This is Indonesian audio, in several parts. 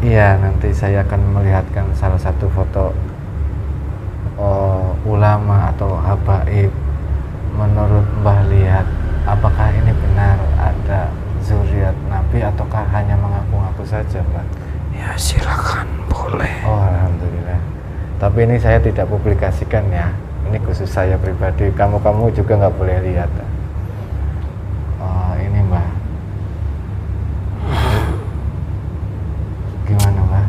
Iya, nanti saya akan melihatkan salah satu foto ulama atau habaib. Menurut Mbah lihat, apakah ini benar ada zuriat Nabi ataukah hanya mengaku-ngaku saja, Mbah? Ya silakan, boleh. Oh, alhamdulillah. Tapi ini saya tidak publikasikan ya. Ini khusus saya pribadi. Kamu juga nggak boleh lihat. Oh, ini Mbah. Gimana Mbah?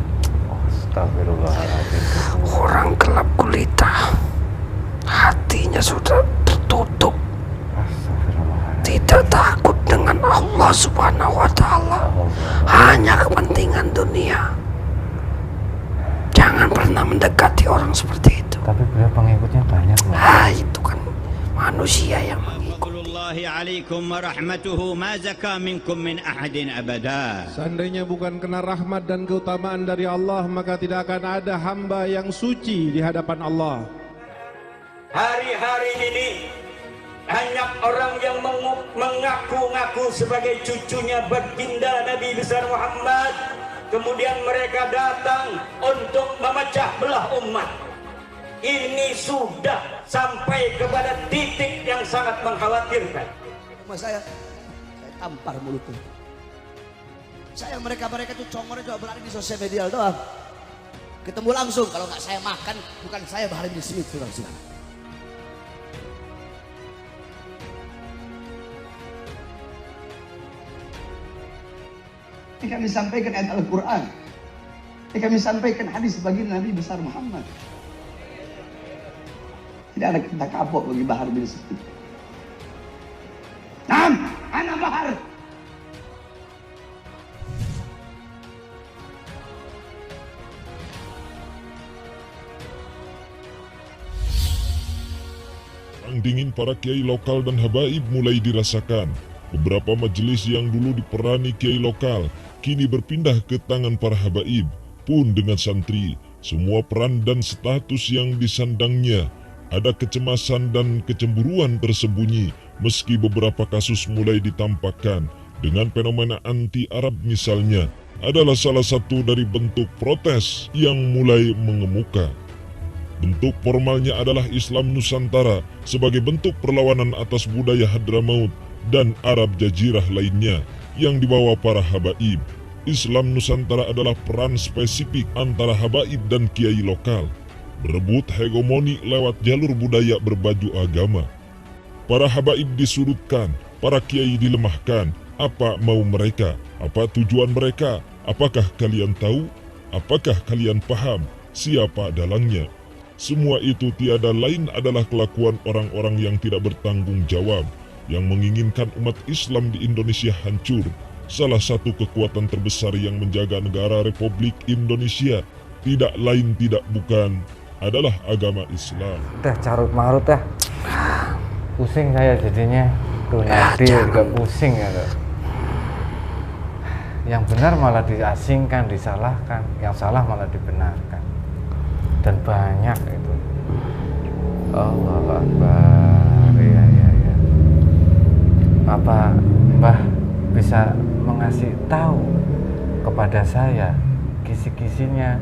Oh, astagfirullahaladzim. Orang gelap gulita, hatinya sudah tertutup, tidak takut dengan Allah Subhanahu wa Ta'ala, hanya kepentingan dunia. Jangan pernah mendekati orang seperti itu. Tapi beliau pengikutnya banyak Mbah. Itu kan manusia yang mengikut. Alaikum warahmatuhu ma zaka minkum min ahadin abada. Seandainya bukan kena rahmat dan keutamaan dari Allah, maka tidak akan ada hamba yang suci di hadapan Allah. Hari-hari ini banyak orang yang mengaku-ngaku sebagai cucunya baginda Nabi besar Muhammad. Kemudian mereka datang untuk memecah belah umat. Ini sudah sampai kepada titik yang sangat mengkhawatirkan. Saya tampar mulutnya. Mereka itu congornya cuma berada di sosial media doang. Ketemu langsung, kalau nggak saya makan, bukan saya Bahar bin Smith langsung. Ini kami sampaikan ayat Al-Quran. Ini kami sampaikan hadis bagi Nabi besar Muhammad. Tidak ada kata kapok bagi Bahar bin Smith. Anak Bahar. Perang dingin para kiai lokal dan habaib mulai dirasakan. Beberapa majelis yang dulu diperani kiai lokal kini berpindah ke tangan para habaib. Pun dengan santri, semua peran dan status yang disandangnya, ada kecemasan dan kecemburuan tersembunyi meski beberapa kasus mulai ditampakkan. Dengan fenomena anti-Arab misalnya, adalah salah satu dari bentuk protes yang mulai mengemuka. Bentuk formalnya adalah Islam Nusantara sebagai bentuk perlawanan atas budaya Hadramaut dan Arab Jazirah lainnya yang dibawa para habaib. Islam Nusantara adalah peran spesifik antara habaib dan kiai lokal, berebut hegemoni lewat jalur budaya berbaju agama. Para habaib disudutkan, para kiai dilemahkan. Apa mau mereka? Apa tujuan mereka? Apakah kalian tahu? Apakah kalian paham siapa dalangnya? Semua itu tiada lain adalah kelakuan orang-orang yang tidak bertanggung jawab, yang menginginkan umat Islam di Indonesia hancur. Salah satu kekuatan terbesar yang menjaga negara Republik Indonesia tidak lain tidak bukan adalah agama Islam. Udah carut marut dah. Pusing saya jadinya. Tuh Nadir juga pusing ya tuh. Yang benar malah diasingkan, disalahkan. Yang salah malah dibenarkan. Dan banyak itu. Allahu Akbar. Ya. Apa Mbah bisa mengasih tahu kepada saya kisi-kisinya,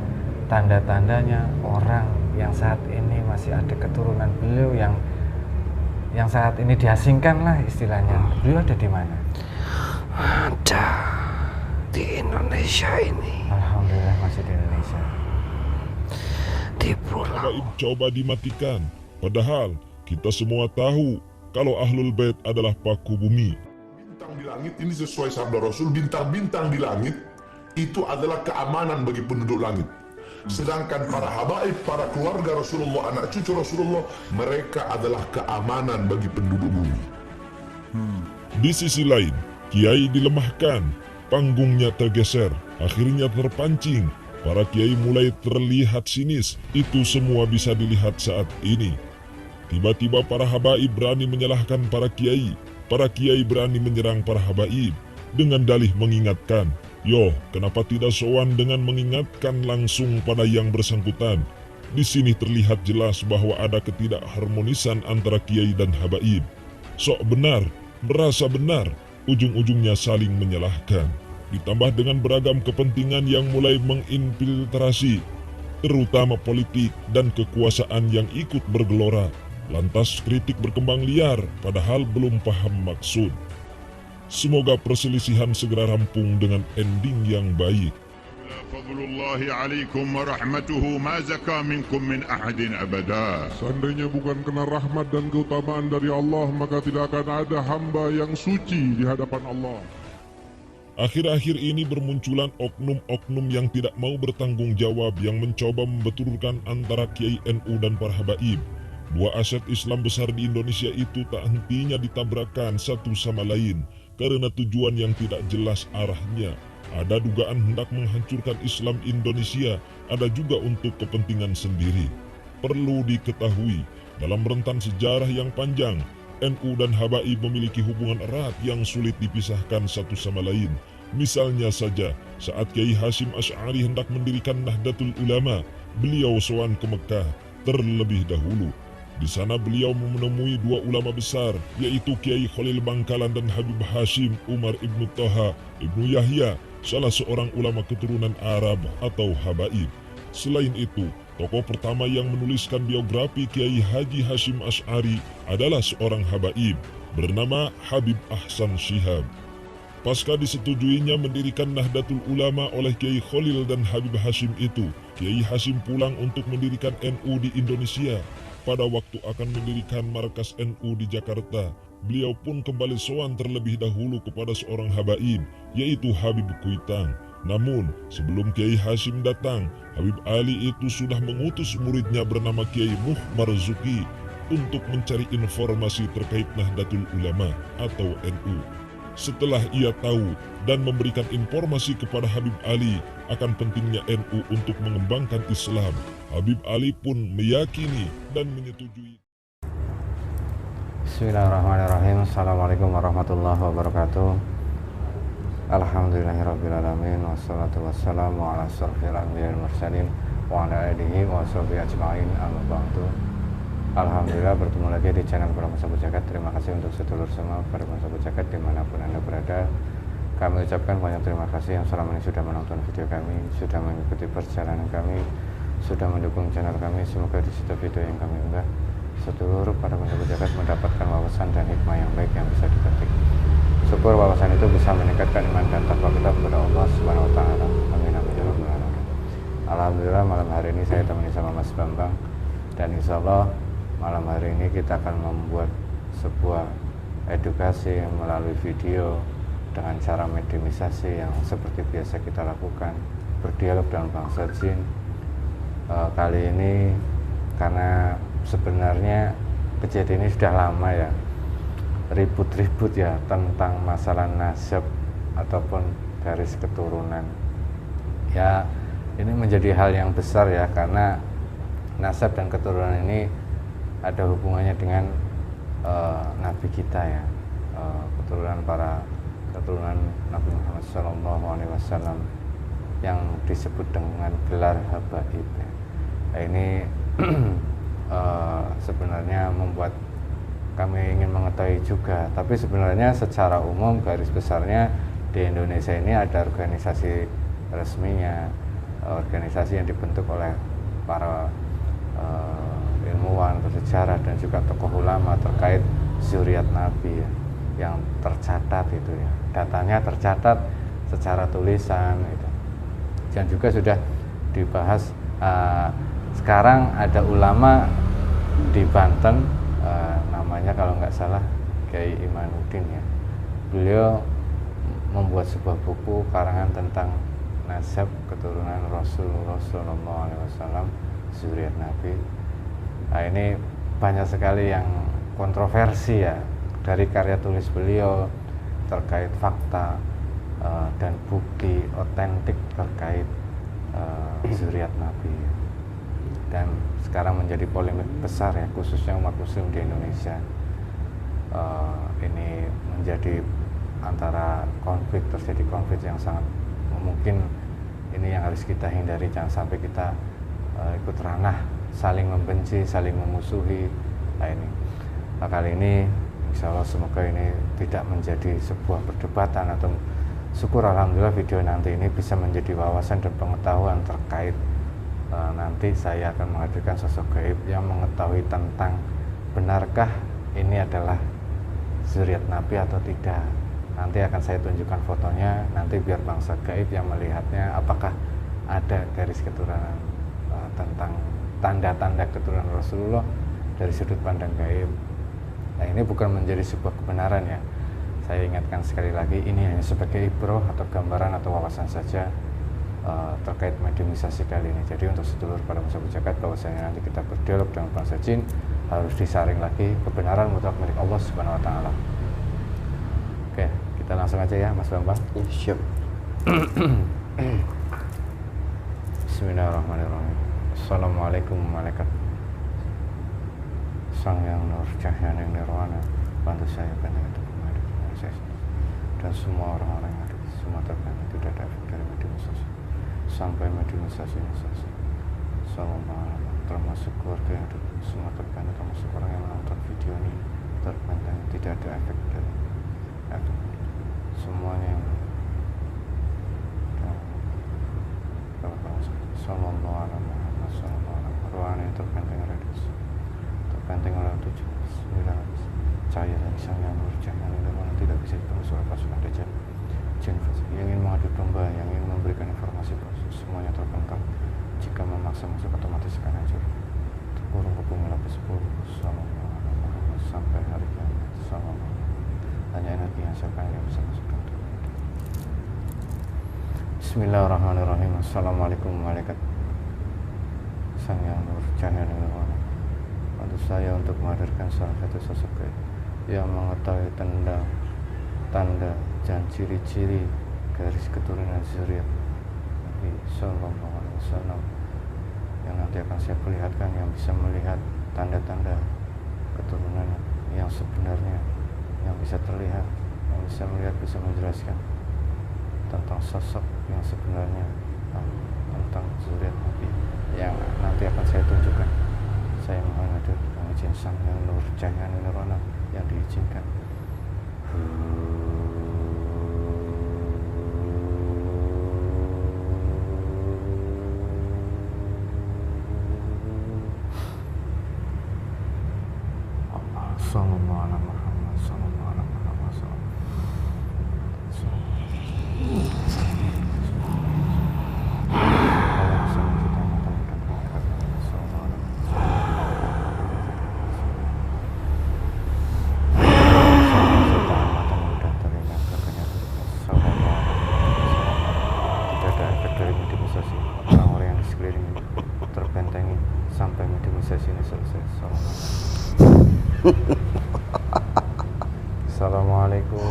tanda-tandanya orang yang saat ini masih ada keturunan beliau yang saat ini diasingkan lah istilahnya. Beliau ada di mana? Ada di Indonesia ini. Alhamdulillah masih di Indonesia. Di pulau. Habaib coba dimatikan, padahal kita semua tahu kalau Ahlul Bait adalah paku bumi. Bintang di langit ini sesuai sabda Rasul, bintang-bintang di langit itu adalah keamanan bagi penduduk langit. Sedangkan para habaib, para keluarga Rasulullah, anak cucu Rasulullah, mereka adalah keamanan bagi penduduk bumi. Di sisi lain, kiai dilemahkan, panggungnya tergeser, akhirnya terpancing. Para kiai mulai terlihat sinis. Itu semua bisa dilihat saat ini. Tiba-tiba para habaib berani menyalahkan para kiai. Para kiai berani menyerang para habaib dengan dalih mengingatkan. Yo, kenapa tidak sowan dengan mengingatkan langsung pada yang bersangkutan? Di sini terlihat jelas bahwa ada ketidakharmonisan antara kiai dan habaib. Sok benar, merasa benar, ujung-ujungnya saling menyalahkan. ditambah dengan beragam kepentingan yang mulai menginfiltrasi, terutama politik dan kekuasaan yang ikut bergelora. Lantas kritik berkembang liar padahal belum paham maksud. Semoga perselisihan segera rampung dengan ending yang baik. Fadlullahi alaikum wa rahmatuhu ma zaka minkum min ahadin abada. Seandainya bukan kena rahmat dan keutamaan dari Allah, maka tidak akan ada hamba yang suci di hadapan Allah. Akhir-akhir ini bermunculan oknum-oknum yang tidak mau bertanggung jawab yang mencoba membetulkan antara Kiai NU dan para habaib. Dua aset Islam besar di Indonesia itu tak hentinya ditabrakan satu sama lain karena tujuan yang tidak jelas arahnya. Ada dugaan hendak menghancurkan Islam Indonesia, ada juga untuk kepentingan sendiri. Perlu diketahui, dalam rentan sejarah yang panjang, NU dan habaib memiliki hubungan erat yang sulit dipisahkan satu sama lain. Misalnya saja, saat Kiai Hasyim Asy'ari hendak mendirikan Nahdlatul Ulama, beliau sowan ke Mekah terlebih dahulu. Di sana beliau menemui dua ulama besar, yaitu Kiai Khalil Bangkalan dan Habib Hasyim Umar Ibnu Thaha Ibnu Yahya, salah seorang ulama keturunan Arab atau habaib. Selain itu, tokoh pertama yang menuliskan biografi Kiai Haji Hasyim Asy'ari adalah seorang habaib bernama Habib Ahsan Syihab. Pasca disetujuinya mendirikan Nahdlatul Ulama oleh Kiai Khalil dan Habib Hasyim itu, Kiai Hasyim pulang untuk mendirikan NU di Indonesia. Pada waktu akan mendirikan markas NU di Jakarta, beliau pun kembali sowan terlebih dahulu kepada seorang habaib, yaitu Habib Kuitang. Namun, sebelum Kiai Hasyim datang, Habib Ali itu sudah mengutus muridnya bernama Kiai Muh Marzuki untuk mencari informasi terkait Nahdlatul Ulama atau NU. Setelah ia tahu dan memberikan informasi kepada Habib Ali akan pentingnya NU untuk mengembangkan Islam, Habib Ali pun meyakini dan menyetujui. Bismillahirrahmanirrahim. Assalamualaikum warahmatullahi wabarakatuh. Alhamdulillahirrabbilalamin. Wassalatu wassalamu ala asyrafil anbiya'i wal mursalin wa ala alihi wa sahbihi ajma'in, amma ba'du. Alhamdulillah bertemu lagi di channel Program Sahabat Jagat. Terima kasih untuk sedulur semua pada Sahabat Jagat dimanapun Anda berada. Kami ucapkan banyak terima kasih yang selama ini sudah menonton video kami, sudah mengikuti perjalanan kami, sudah mendukung channel kami. Semoga di setiap video yang kami unggah, sedulur pada Sahabat Jagat mendapatkan wawasan dan hikmah yang baik yang bisa dipetik. Syukur wawasan itu bisa meningkatkan iman dan takwa kita kepada Allah Subhanahu wa taala. Amin amin ya rabbal alamin. Alhamdulillah malam hari ini saya temani sama Mas Bambang, dan insyaallah malam hari ini kita akan membuat sebuah edukasi melalui video dengan cara mediumisasi yang seperti biasa kita lakukan, berdialog dengan bangsa jin. Kali ini karena sebenarnya kejadian ini sudah lama ya, ribut-ribut ya tentang masalah nasab ataupun garis keturunan. Ya, ini menjadi hal yang besar ya, karena nasab dan keturunan ini ada hubungannya dengan Nabi kita ya, keturunan Nabi Muhammad SAW yang disebut dengan gelar habaib ya. Nah, ini sebenarnya membuat kami ingin mengetahui juga, tapi sebenarnya secara umum garis besarnya di Indonesia ini ada organisasi resminya, organisasi yang dibentuk oleh para ilmuwan bersejarah dan juga tokoh ulama terkait zuriat Nabi ya, yang tercatat itu ya, datanya tercatat secara tulisan itu, dan juga sudah dibahas. Sekarang ada ulama di Banten, namanya kalau nggak salah Kiai Imanuddin ya, beliau membuat sebuah buku karangan tentang nasab keturunan Rasulullah SAW, zuriat Nabi. Nah, ini banyak sekali yang kontroversi ya dari karya tulis beliau terkait fakta dan bukti otentik terkait zuriat Nabi, dan sekarang menjadi polemik besar ya, khususnya umat muslim di Indonesia. Ini menjadi antara terjadi konflik yang sangat mungkin ini yang harus kita hindari, jangan sampai kita ikut ranah saling membenci, saling memusuhi. Nah, kali ini insya Allah semoga ini tidak menjadi sebuah perdebatan atau syukur alhamdulillah video nanti ini bisa menjadi wawasan dan pengetahuan terkait nanti saya akan menghadirkan sosok gaib yang mengetahui tentang benarkah ini adalah zuriat Nabi atau tidak. Nanti akan saya tunjukkan fotonya, nanti biar bangsa gaib yang melihatnya apakah ada garis keturunan tentang tanda-tanda keturunan Rasulullah dari sudut pandang gaib. Nah, ini bukan menjadi sebuah kebenaran ya. Saya ingatkan sekali lagi, ini hanya sebagai ibroh atau gambaran atau wawasan saja terkait mediumisasi kali ini. Jadi untuk sedulur pada masyarakat jagat, bahwasanya nanti kita berdialog dengan bangsa jin harus disaring lagi, kebenaran mutlak milik Allah Subhanahu Wa Taala. Oke, kita langsung aja ya, Mas Bambang. Ya, siap. Bismillahirrahmanirrahim. Assalamualaikum malaikat Sang Yang Nur Cahaya Nirwana, bantu saya bantu dan semua orang-orang yang ada, semua terkait tidak ada efek dari mediumisasi sampai mediumisasi ini selesai. Salam termasuk keluarga yang ada, semua terkait, termasuk orang yang menonton video ini terkait, tidak ada efek dari efek semuanya yang Sallallahu alaihi Muhammad sallallahu alaihi ruangan yang terpenting radius terpenting oleh 7 cahaya dan Sang Yang Nur Cahaya Nirwana tidak bisa ditembus oleh pasukan dajjal jin fasik yang ingin mengadu domba, yang ingin memberikan informasi palsu, semuanya terbongkar. Jika memaksa masuk otomatis akan hancur, terkurung ke bumi lapis 10 sallallahu alaihi Muhammad sampai hari kiamat sallallahu alaihi. Hanya energi yang sekarang yang bisa masuk ke dalam. Bismillahirrahmanirrahim. Assalamualaikum malaikat Sang Yang Nur Cahaya Nirwana, bantu saya untuk menghadirkan salah satu sosok gaib yang mengetahui tanda dan ciri-ciri garis keturunan zuriat Nabi Sallallahu Alaihi Wasallam yang nanti akan saya perlihatkan, yang bisa melihat tanda-tanda keturunan yang sebenarnya, yang bisa terlihat, yang bisa melihat, bisa menjelaskan tentang sosok yang sebenarnya, tentang zuriat Nabi yang nanti akan saya tunjukkan. Saya mohon hadir dengan izin Sang Yang Nur Cahaya Nirwana yang diizinkan. Sallallahu alaihi Muhammad sallallahu alaihi Muhammad orang-orang yang di sekeliling terbentengi sampai mediumisasi ini selesai. Assalamualaikum.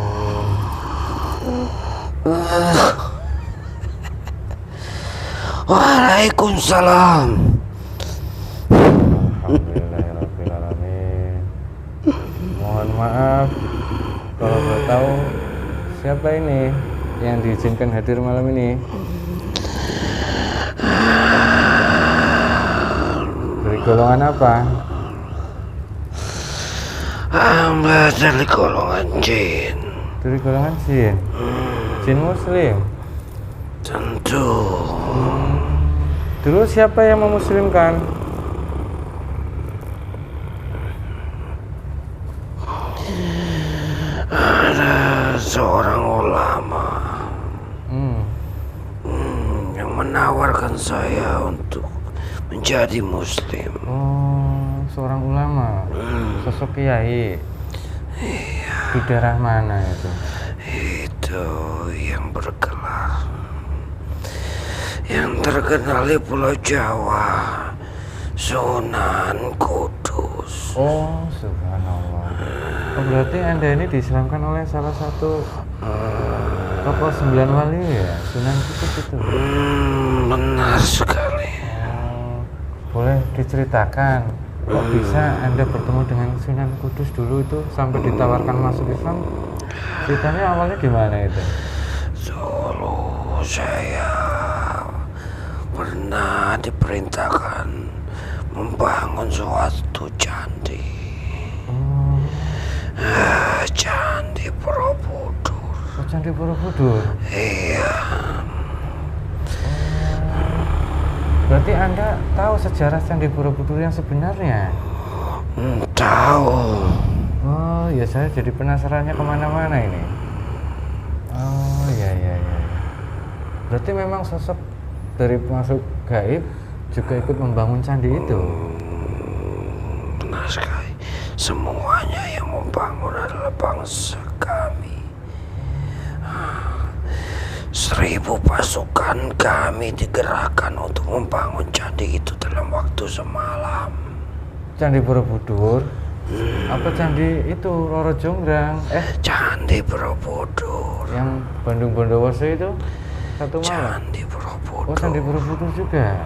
Waalaikumsalam. Alhamdulillahirabbil alamin. Mohon maaf kalau boleh tahu siapa ini yang diizinkan hadir malam ini? Dari golongan apa? Hamba dari golongan jin. Dari golongan jin? Jin muslim? Tentu. Dulu siapa yang memuslimkan? Ada seorang ulama yang menawarkan saya untuk menjadi muslim. Oh, seorang ulama, sosok kiai. Iya. Di daerah mana itu? Itu yang bergelar, yang terkenal di Pulau Jawa, Sunan Kudus. Oh, subhanallah. Oh, berarti Anda ini diislamkan oleh salah satu tokoh 9 wali ya, Sunan Kudus itu? Benar sekali. Boleh diceritakan kok bisa Anda bertemu dengan Sunan Kudus dulu itu sampai ditawarkan masuk Islam? Ceritanya awalnya gimana itu? Dulu saya pernah diperintahkan membangun suatu candi. Candi Borobudur. Oh, Candi Borobudur. Iya. Berarti Anda tahu sejarah Candi Borobudur yang sebenarnya? Tahu. Oh ya, saya jadi penasarannya kemana-mana ini. Oh ya. Berarti memang sosok dari makhluk gaib juga ikut membangun candi itu. Benar sekali. Semuanya yang membangun adalah bangsa kami. 1000 pasukan kami digerakkan untuk membangun candi itu dalam waktu semalam. Candi Borobudur? Apa candi itu Roro Jonggrang? Candi Borobudur. Yang Bandung Bondowoso itu satu malam? Candi Borobudur. Oh, Candi Borobudur juga?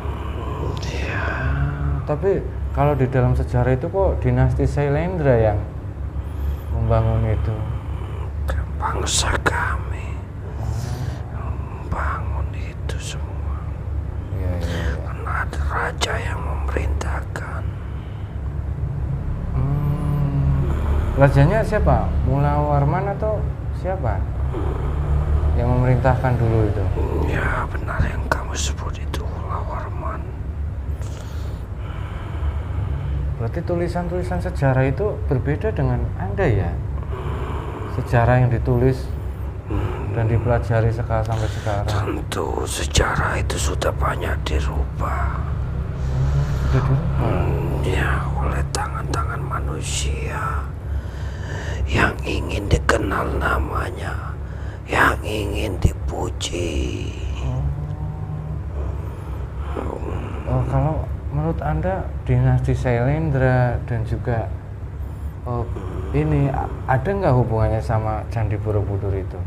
Iya. Tapi kalau di dalam sejarah itu kok dinasti Sailendra yang membangun itu? Bangsa kami membangun itu semua. Iya. Karena ada raja yang memerintahkan. Rajanya siapa? Mula Warman atau siapa yang memerintahkan dulu itu? Ya, benar yang kamu sebut itu Mula Warman. Berarti tulisan-tulisan sejarah itu berbeda dengan Anda ya? Sejarah yang ditulis dan dipelajari sampai sekarang. Tentu sejarah itu sudah banyak dirubah. Sudah dirubah? Ya, oleh tangan-tangan manusia yang ingin dikenal namanya, yang ingin dipuji. Oh, kalau menurut Anda dinasti Sailendra dan juga ini ada nggak hubungannya sama Candi Borobudur itu?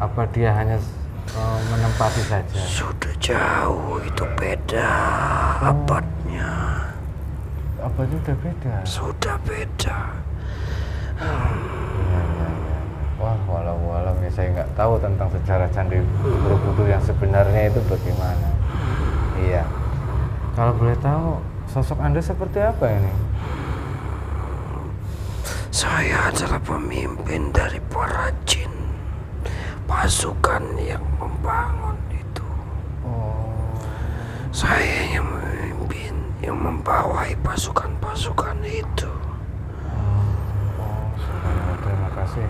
Apa dia hanya menempati saja? Sudah jauh itu beda abadnya. Apa itu udah beda? Sudah beda. Ya. Wah, walau ya saya nggak tahu tentang sejarah Candi Borobudur yang sebenarnya itu bagaimana. Iya. Kalau boleh tahu, sosok Anda seperti apa ini? Saya adalah pemimpin dari para jin, pasukan yang membangun itu. Saya yang memimpin, yang membawahi pasukan-pasukan itu. Terima kasih.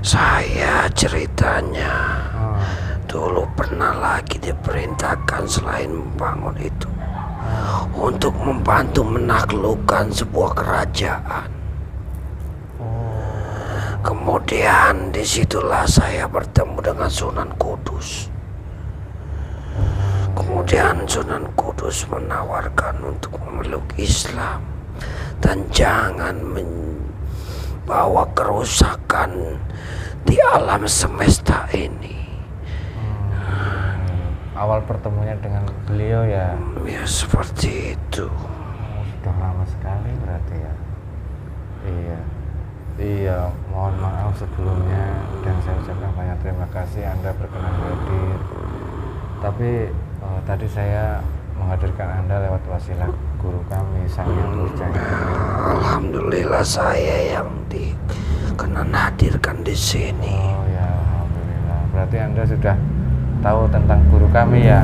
Saya ceritanya dulu pernah lagi diperintahkan selain membangun itu untuk membantu menaklukkan sebuah kerajaan. Kemudian disitulah saya bertemu dengan Sunan Kudus. Kemudian Sunan Kudus menawarkan untuk memeluk Islam dan jangan membawa kerusakan di alam semesta ini. Awal pertemuannya dengan beliau ya? Ya seperti itu. Sudah lama sekali berarti ya? Iya, mohon maaf sebelumnya dan saya ucapkan banyak terima kasih Anda berkenan hadir. Tapi tadi saya menghadirkan Anda lewat wasilah guru kami Sang Hyang Nurjati. Alhamdulillah saya yang dikenan hadirkan di sini. Oh ya, alhamdulillah. Berarti Anda sudah tahu tentang guru kami ya?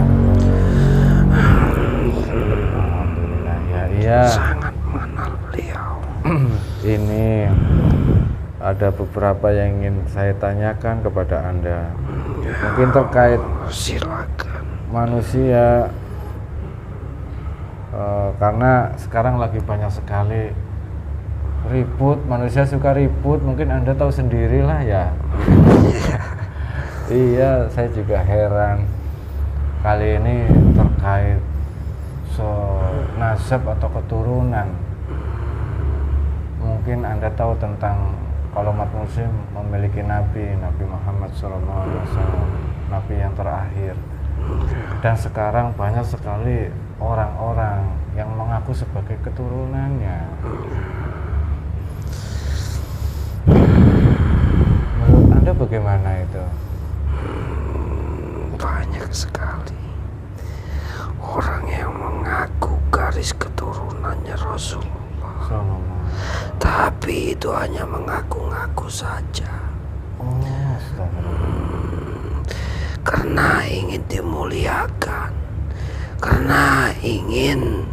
Alhamdulillah. Ya. Sangat mengenal beliau. Ini ada beberapa yang ingin saya tanyakan kepada Anda. Mungkin terkait silakan manusia, karena sekarang lagi banyak sekali ribut, manusia suka ribut, mungkin Anda tahu sendirilah ya. Iya, saya juga heran kali ini terkait nasab atau keturunan. Mungkin Anda tahu tentang kalau umat muslim memiliki Nabi Muhammad SAW, Nabi yang terakhir. Dan sekarang banyak sekali orang-orang yang mengaku sebagai keturunannya. Menurut Anda bagaimana itu? Banyak sekali orang yang mengaku garis keturunannya Rasulullah. Tapi itu hanya mengaku-ngaku saja. Karena ingin dimuliakan, karena ingin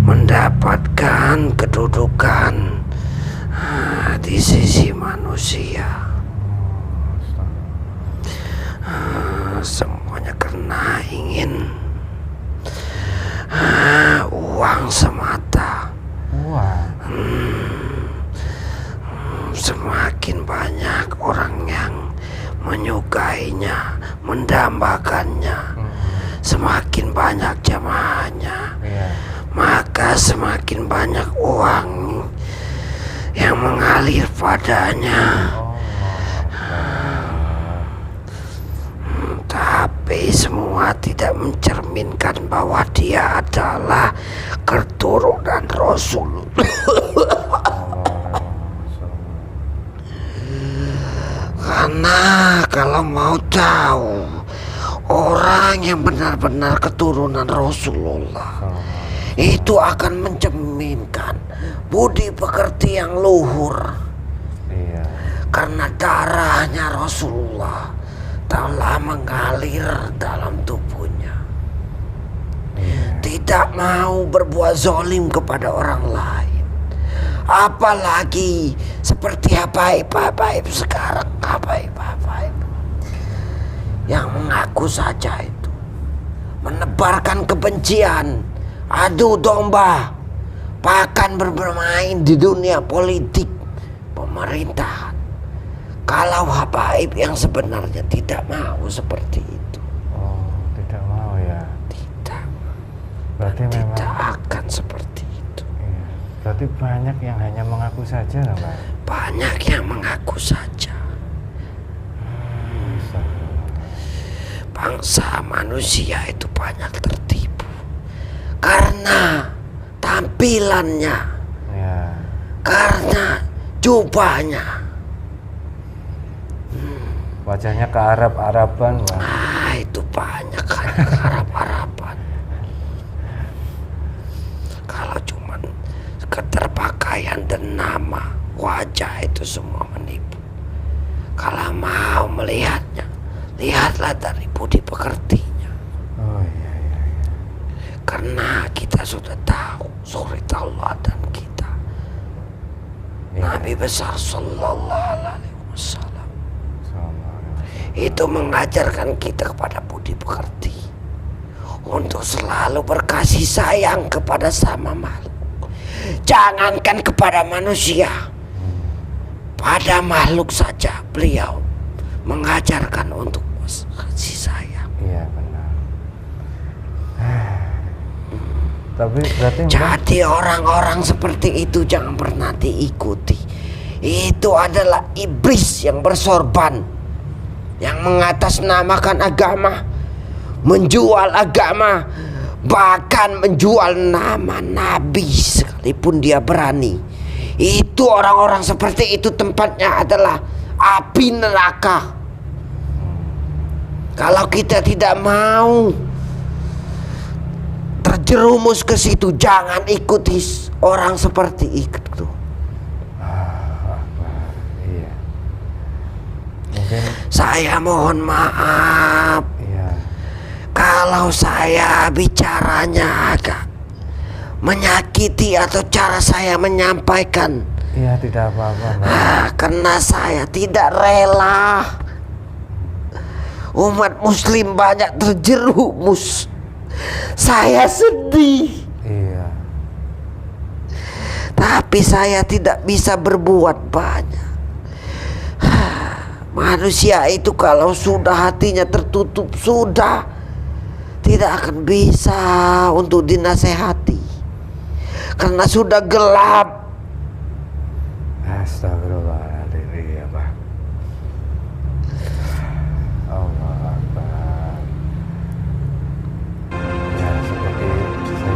mendapatkan kedudukan di sisi manusia. Semuanya karena ingin uang semata. Semakin banyak orang yang menyukainya, mendambakannya, semakin banyak jamaahnya, maka semakin banyak uang yang mengalir padanya. Tapi semua tidak mencerminkan bahwa dia adalah keturunan Rasul. Karena kalau mau tahu orang yang benar-benar keturunan Rasulullah, itu akan mencerminkan budi pekerti yang luhur. Karena darahnya Rasulullah telah mengalir dalam tubuhnya. Tidak mau berbuat zalim kepada orang lain. Apalagi seperti habaib sekarang, habaib yang mengaku saja itu menebarkan kebencian, adu domba, bahkan bermain di dunia politik pemerintahan. Kalau habaib yang sebenarnya tidak mau seperti itu. Tidak mau ya. Tidak. Berarti memang tidak akan seperti itu. Berarti banyak yang hanya mengaku saja, Pak? Banyak yang mengaku saja. Bangsa manusia itu banyak tertipu karena tampilannya, karena jubahnya. Wajahnya ke Arab-Araban, Pak. Itu banyak hanya ke Arab-Araban. Kalau cuma sekedar pakaian dan nama, wajah itu semua menipu. Kalau mau melihatnya, lihatlah dari budi pekertinya. Karena kita sudah tahu suri Allah dan kita, Nabi besar Sallallahu Alaihi Wasallam itu mengajarkan kita kepada budi pekerti untuk selalu berkasih sayang kepada sama makhluk. Jangankan kepada manusia, pada makhluk saja beliau mengajarkan untuk kasih sayang. Iya benar. Tapi berarti jadi orang-orang seperti itu jangan pernah diikuti. Itu adalah iblis yang bersorban, yang mengatasnamakan agama, menjual agama, bahkan menjual nama Nabi sekalipun dia berani. Itu orang-orang seperti itu tempatnya adalah api neraka. Kalau kita tidak mau terjerumus ke situ, jangan ikuti orang seperti itu. Saya mohon maaf kalau saya bicaranya agak menyakiti atau cara saya menyampaikan. Iya, tidak apa-apa, Mbak. Karena saya tidak rela umat muslim banyak terjerumus. Saya sedih. Iya. Tapi saya tidak bisa berbuat banyak. Manusia itu kalau sudah hatinya tertutup, sudah tidak akan bisa untuk dinasehati karena sudah gelap. Astagfirullahaladzim, ya Pak. Allah Akbar. Ya seperti saya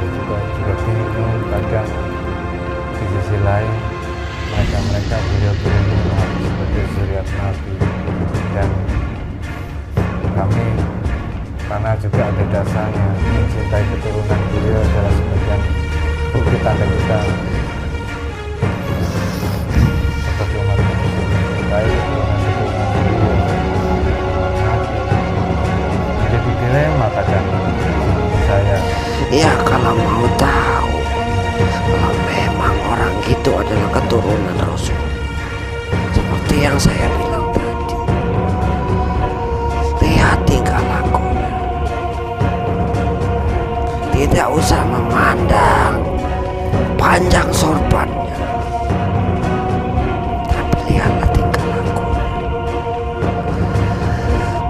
juga bingung kadang. Di sisi lain mereka beliau-beliau Nabi sebagai zuriat Nabi, dan kami karena juga ada dasarnya mencintai keturunan beliau adalah sebagian bukti tanda kita sebagai umat muslim mencintai keturunan beliau mati. Menjadi dilema kadang saya. Ya kalau mau tahu, kalau memang orang itu adalah keturunan Rasul, seperti yang saya bilang tadi, lihat tingkah lakunya. Tidak usah memandang panjang sorbannya, tapi lihatlah tingkah lakunya.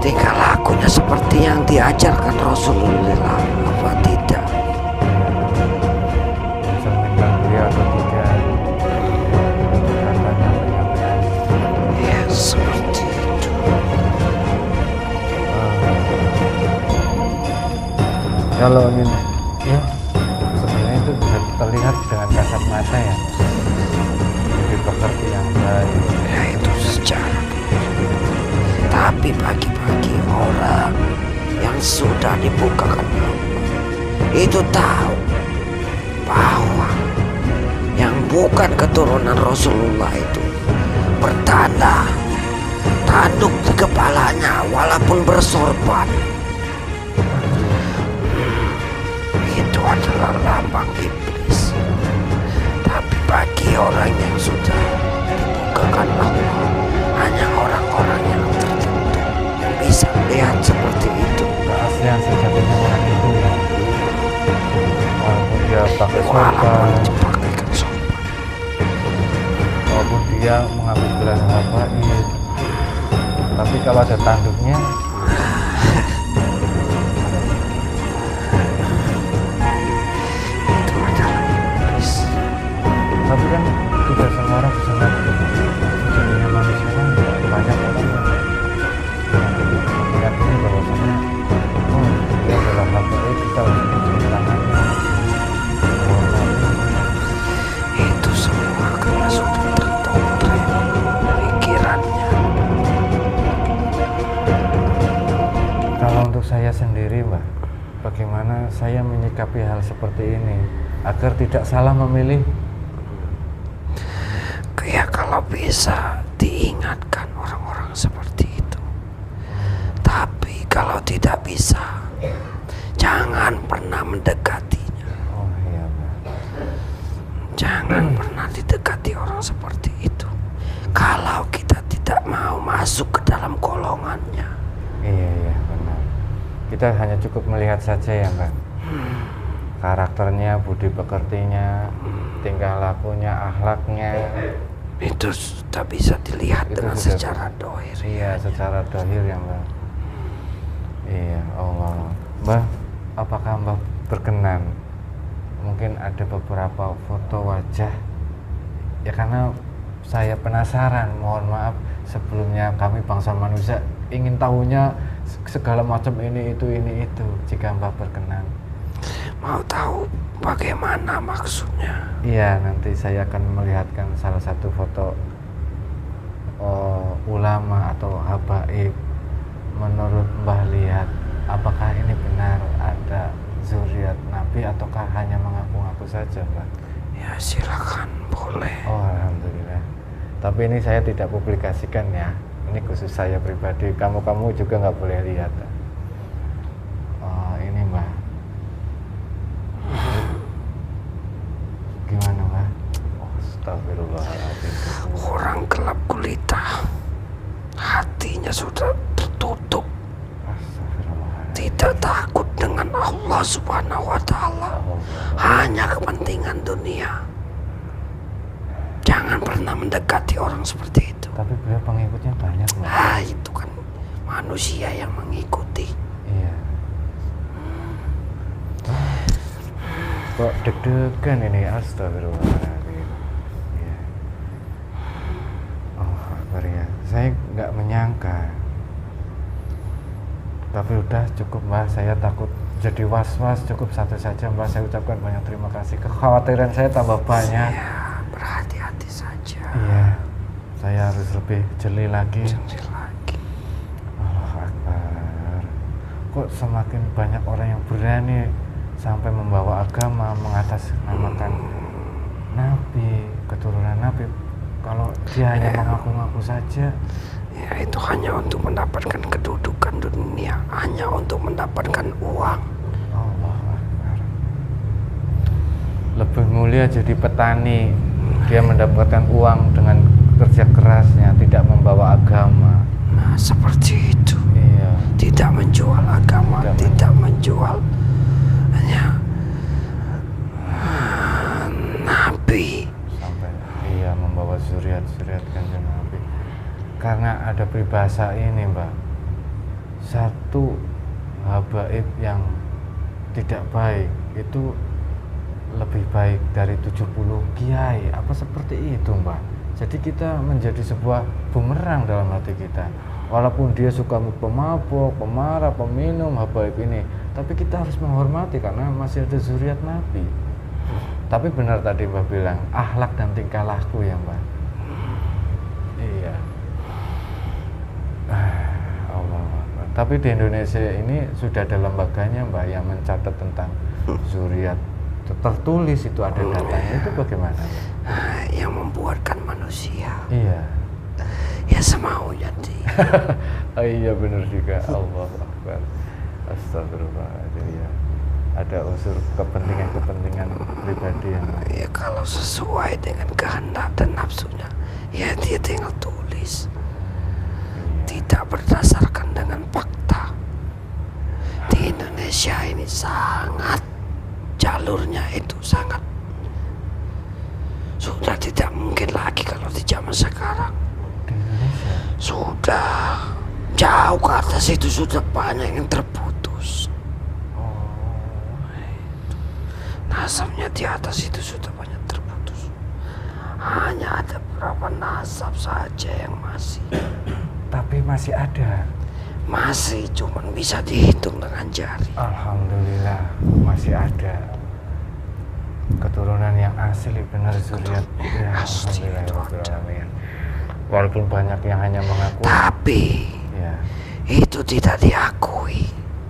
Tingkah lakunya seperti yang diajarkan Rasulullah apa tidak? Bisa menimbang beliau atau tidak, katanya penyampaian. Ya seperti itu. Kalau ingin ya sebenarnya itu bisa terlihat dengan kasat mata ya, jadi pekerti yang baik. Ya itu secara. Tapi bagi-bagi orang yang sudah dibukakan Allah itu tahu bahwa yang bukan keturunan Rasulullah itu bertanda tanduk di kepalanya walaupun bersorban. Itu adalah lambang iblis. Tapi bagi orang yang sudah dibukakan Allah, hanya orang-orang yang tertentu yang bisa melihat seperti itu. Keaslian sejatinya orang itu ya, walaupun dia pakai sorban, walaupun dia mengambil gelar habaib, tapi kalau ada tanduknya Itu adalah iblis. tapi kan tidak semua orang bisa ngerti. Sejatinya manusia kan banyak orang yang meyakini bahwasanya oh dia adalah habaib, kita harus mencuci tangannya, Itu semua karena sudah terdoktrin pikirannya. Kalau untuk saya sendiri, Mbak, bagaimana saya menyikapi hal seperti ini agar tidak salah memilih? Ya kalau bisa diingatkan orang-orang seperti itu. Tapi kalau tidak bisa, jangan pernah mendekatinya. Oh iya, Mbak. Jangan pernah didekati orang seperti itu. Kalau kita tidak mau masuk ke dalam golongannya. Iya benar. Kita hanya cukup melihat saja ya, Mbak. Karakternya, budi pekertinya, tingkah lakunya, akhlaknya. Itu sudah bisa dilihat Itu dengan sudah secara dohir. Iya, secara dohir ya, Mbak. Iya, Allah. Mbak, apakah Mbak berkenan? Mungkin ada beberapa foto wajah. Ya karena saya penasaran, mohon maaf sebelumnya kami bangsa manusia ingin tahunya segala macam ini itu jika Mbak berkenan. Mau tahu bagaimana maksudnya? Iya, nanti saya akan melihatkan salah satu foto ulama atau habaib. Menurut Mbah lihat, apakah ini benar ada zuriat Nabi ataukah hanya mengaku-ngaku saja, Mbak? Ya silakan, boleh. Oh, alhamdulillah. Tapi ini saya tidak publikasikan ya. Ini khusus saya pribadi. Kamu juga nggak boleh lihat. Oh, ini Mbak. Gimana, Mbak? Oh, astagfirullahaladzim. Orang gelap gulita, hatinya sudah tertutup, Astagfirullahaladzim. tidak takut dengan Allah Subhanahu wa Ta'ala, hanya kepentingan dunia. Jangan pernah mendekati orang seperti itu. Tapi beliau pengikutnya banyak, Mbak. Itu kan manusia yang mengikuti. Iya. Kok deg-degan ini, astagfirullahaladzim. Iya. Oh, Akbar ya. Saya nggak menyangka. Tapi udah cukup, Mbak. Saya takut jadi was-was. Cukup satu saja, Mbak. Saya ucapkan banyak terima kasih. Kekhawatiran saya tambah banyak. Ya, berhati-hati saja. Iya. Saya harus lebih jeli lagi. Jangan lagi. Allah Akbar. Kok semakin banyak orang yang berani sampai membawa agama, mengatasnamakan Nabi, keturunan Nabi. Kalau dia hanya mengaku-ngaku saja, ya itu hanya untuk mendapatkan kedudukan dunia, hanya untuk mendapatkan uang. Allah Akbar. Lebih mulia jadi petani, dia mendapatkan uang dengan kerja kerasnya, tidak membawa agama. Nah, seperti itu. Iya. Tidak menjual agama, tidak menjual hanya Nabi. Sampai iya membawa zuriat-zuriat kanjeng Nabi. Karena ada peribahasa ini, Mbak. Satu habaib yang tidak baik itu lebih baik dari 70 kiai. Apa seperti itu, Mbak? Jadi kita menjadi sebuah bumerang dalam hati kita. Walaupun dia suka pemabuk, pemarah, peminum, habaib ini, tapi kita harus menghormati karena masih ada zuriat Nabi. Tapi benar tadi Mbak bilang, akhlak dan tingkah laku ya, Mbak. Iya. Allah. Tapi di Indonesia ini sudah ada lembaganya, Mbak, yang mencatat tentang zuriat. Tertulis itu ada datanya, itu bagaimana, Mbak? Yang membuatkan manusia. Iya. Ya semaunya dia. Oh iya benar juga. Allah Akbar. Astagfirullahaladzim. Ya. Ada unsur kepentingan pribadi yang ya kalau sesuai dengan kehendak dan nafsunya, ya dia tinggal tulis. Tidak berdasarkan dengan fakta. Di Indonesia ini sangat, jalurnya itu sangat sudah tidak mungkin lagi kalau di zaman sekarang. Sudah jauh ke atas itu, sudah banyak yang terputus. Nasabnya di atas itu sudah banyak terputus. Hanya ada beberapa nasab saja yang masih. Tapi masih ada. Masih, cuman bisa dihitung dengan jari. Alhamdulillah masih ada keturunan yang asli, benar zuriat. Ya, alhamdulillah. Walaupun banyak yang hanya mengaku, tapi ya, itu tidak diakui.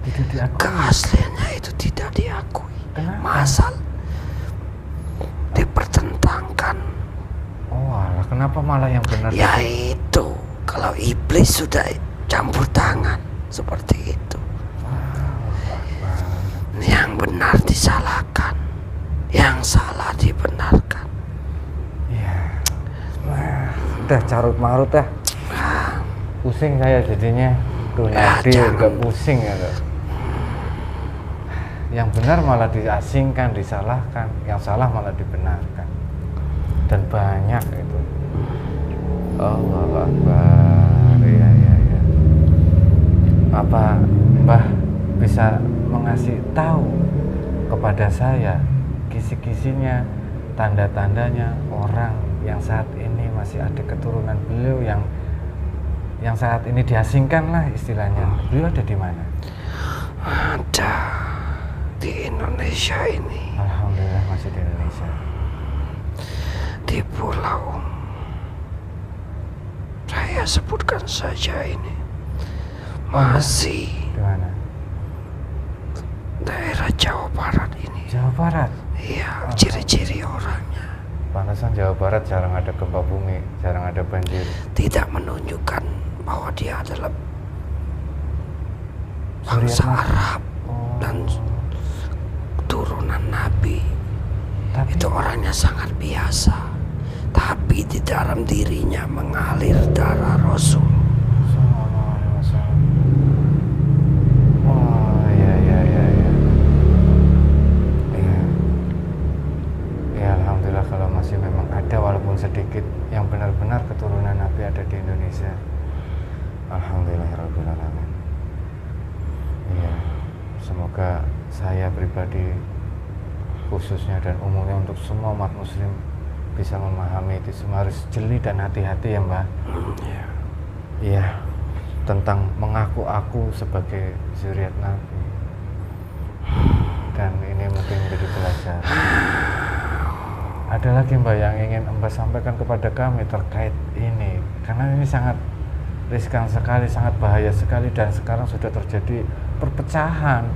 tidak diakui. Keasliannya itu tidak diakui. Kenapa? Masal dipertentangkan. Oh alah, kenapa malah yang benar? Ya itu, kalau iblis sudah campur tangan seperti itu. Yang benar disalahkan, yang salah dibenarkan. Iya. Udah carut marut dah. Pusing saya jadinya. Tuh Nabi juga pusing ya. Yang benar malah diasingkan, disalahkan, yang salah malah dibenarkan. Dan banyak itu. Allah Akbar. Iya. Apa Mbah bisa mengasih tahu kepada saya kisi-kisinya, tanda-tandanya orang yang saat ini masih ada keturunan beliau yang saat ini diasingkan lah istilahnya. Beliau ada di mana? Ada di Indonesia ini. Alhamdulillah masih di Indonesia. Di pulau, saya sebutkan saja ini, masih di mana? Daerah Jawa Barat ini. Jawa Barat? Iya, ciri-ciri orangnya. Pantesan Jawa Barat jarang ada gempa bumi, jarang ada banjir. Tidak menunjukkan bahwa dia adalah bangsa Arab dan turunan Nabi. Tapi itu orangnya sangat biasa, tapi di dalam dirinya mengalir darah Rasul. Oh iya. Ya alhamdulillah kalau masih memang ada walaupun sedikit yang benar-benar keturunan Nabi ada di Indonesia. Alhamdulillahirabbil alamin. Iya, semoga saya pribadi khususnya dan umumnya untuk semua umat muslim bisa memahami itu semua, harus jeli dan hati-hati ya Mbak. Iya, tentang mengaku aku sebagai zuriat Nabi. Dan ini mungkin menjadi pelajaran. Ada lagi Mbak yang ingin Mbak sampaikan kepada kami terkait ini, karena ini sangat riskan sekali, sangat bahaya sekali, dan sekarang sudah terjadi perpecahan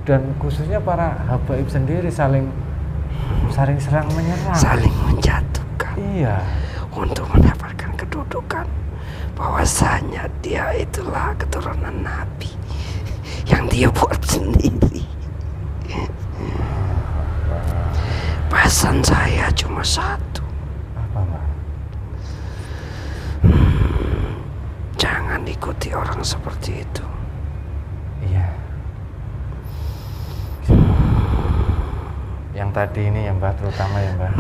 dan khususnya para habaib sendiri saling serang menyerang, saling menjatuhkan, iya, untuk mendapatkan kedudukan bahwasanya dia itulah keturunan Nabi yang dia buat sendiri. Pesan saya cuma satu. Apa, Mbak? Jangan ikuti orang seperti itu. Iya. Yang tadi ini ya Mbak, terutama ya Mbak.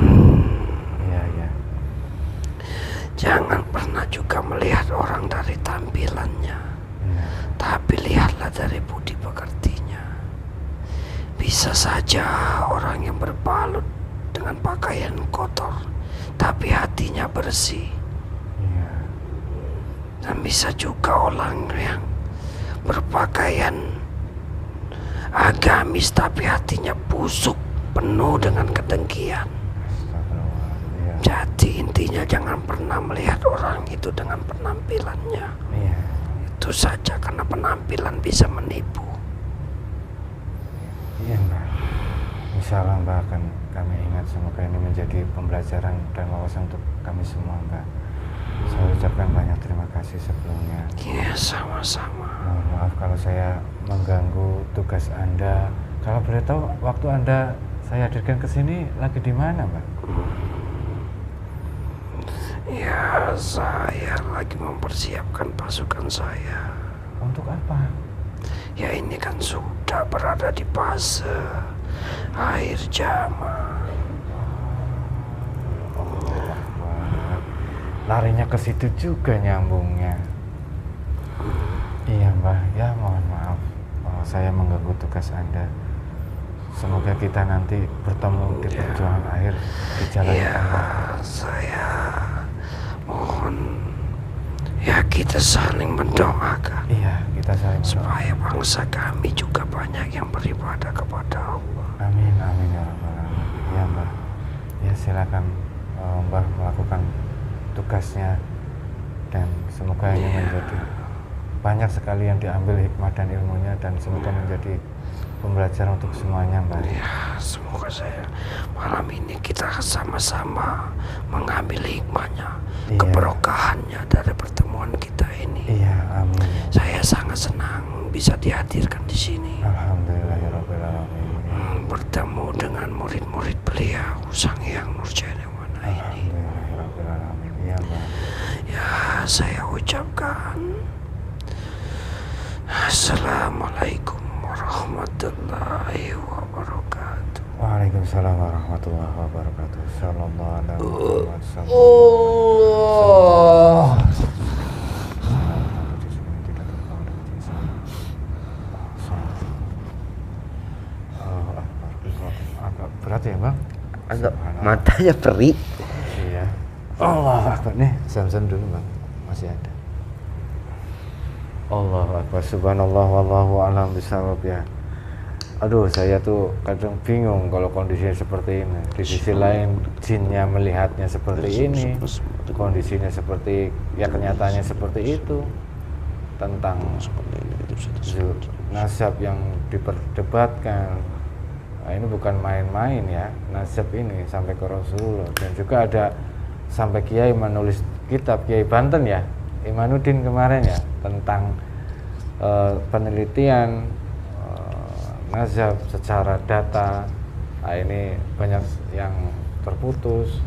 Iya, iya. Jangan pernah juga melihat orang dari tampilannya, Iya. tapi lihatlah dari budi pekertinya. Bisa saja orang yang berbalut dengan pakaian kotor, tapi hatinya bersih. Iya. Dan bisa juga orang yang berpakaian agamis, tapi hatinya busuk, penuh dengan kedengkian. Astagfirullah. Iya. Jadi intinya jangan pernah melihat orang itu dengan penampilannya. Iya. Itu saja, karena penampilan bisa menipu. Iya Mbak. Insyaallah Mbak, akan kami ingat, semoga ini menjadi pembelajaran dan wawasan untuk kami semua Mbak. Saya ucapkan banyak terima kasih sebelumnya. Iya, sama-sama. Mohon maaf kalau saya mengganggu tugas Anda. Kalau boleh tahu, waktu Anda saya hadirkan ke sini lagi di mana Mbak? Ya, saya lagi mempersiapkan pasukan saya. Untuk apa? Ya, ini kan sudah berada di fase akhir zaman. Wah, larinya ke situ juga nyambungnya. Iya Mbak, ya mohon maaf saya mengganggu tugas Anda. Semoga kita nanti bertemu di perjuangan akhir di jalan Allah. Saya mohon ya kita saling mendoakan. Iya, kita saling berdoa. Supaya bangsa kami juga banyak yang beribadah kepada Allah. Amin, amin ya rabbal alamin. Ya Mbak, ya silakan Mbak melakukan tugasnya, dan semoga ini menjadi banyak sekali yang diambil hikmah dan ilmunya, dan semoga menjadi pembelajaran untuk semuanya Mbak. Ya, semoga saya malam ini kita sama-sama mengambil hikmahnya, keberkahannya dari pertemuan kita ini. Iya, amin. Saya sangat senang bisa dihadirkan di sini. Alhamdulillahirabbil alamin. Bertemu dengan murid-murid beliau Sang Hyang Nurjainwana ini. Alhamdulillahirabbil alamin. Iya Mbak. Ya, saya ucapkan Assalamualaikum warahmatullahi wabarakatuh. Waalaikumsalam warahmatullahi wabarakatuh. Sallallahu alaihi wasallam. Agak berat ya Bang? Agak matanya perih. Iya. Allah Akbar, nih zam-zam dulu Bang, masih ada. Allah Akbar, subhanallah wallahu a'lam bishawab ya. Aduh, saya tuh kadang bingung kalau kondisinya seperti ini. Di sisi lain jinnya melihatnya seperti ini, kondisinya seperti, ya kenyataannya seperti itu. Tentang nasab yang diperdebatkan, nah, ini bukan main-main ya, nasab ini sampai ke Rasulullah. Dan juga ada sampai Kiai menulis kitab, Kiai Banten ya, Imanuddin kemarin ya, tentang penelitian nazab secara data. Nah, ini banyak yang terputus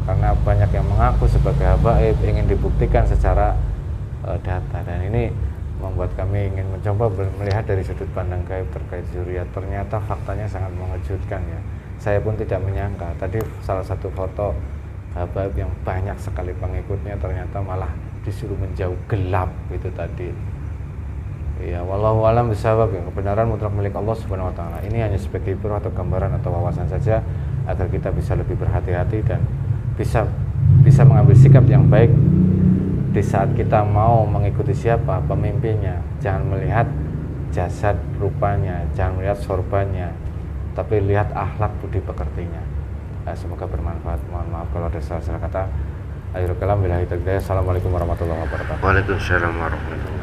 karena banyak yang mengaku sebagai habaib, ingin dibuktikan secara data, dan ini membuat kami ingin mencoba melihat dari sudut pandang gaib terkait zuriat. Ternyata faktanya sangat mengejutkan ya. Saya pun tidak menyangka. Tadi salah satu foto habaib yang banyak sekali pengikutnya ternyata malah disuruh menjauh gelap itu tadi. Ya, wallahu alam bishawab. Kebenaran mutlak milik Allah Subhanahu wa taala. Ini hanya sebagai ibrah atau gambaran atau wawasan saja agar kita bisa lebih berhati-hati dan bisa mengambil sikap yang baik di saat kita mau mengikuti siapa pemimpinnya. Jangan melihat jasad rupanya, jangan melihat sorbannya, tapi lihat akhlak budi pekertinya. Semoga bermanfaat. Mohon maaf kalau ada salah kata. Akhirul kalam billahi taufiq. Assalamualaikum warahmatullahi wabarakatuh. Waalaikumsalam warahmatullahi wabarakatuh.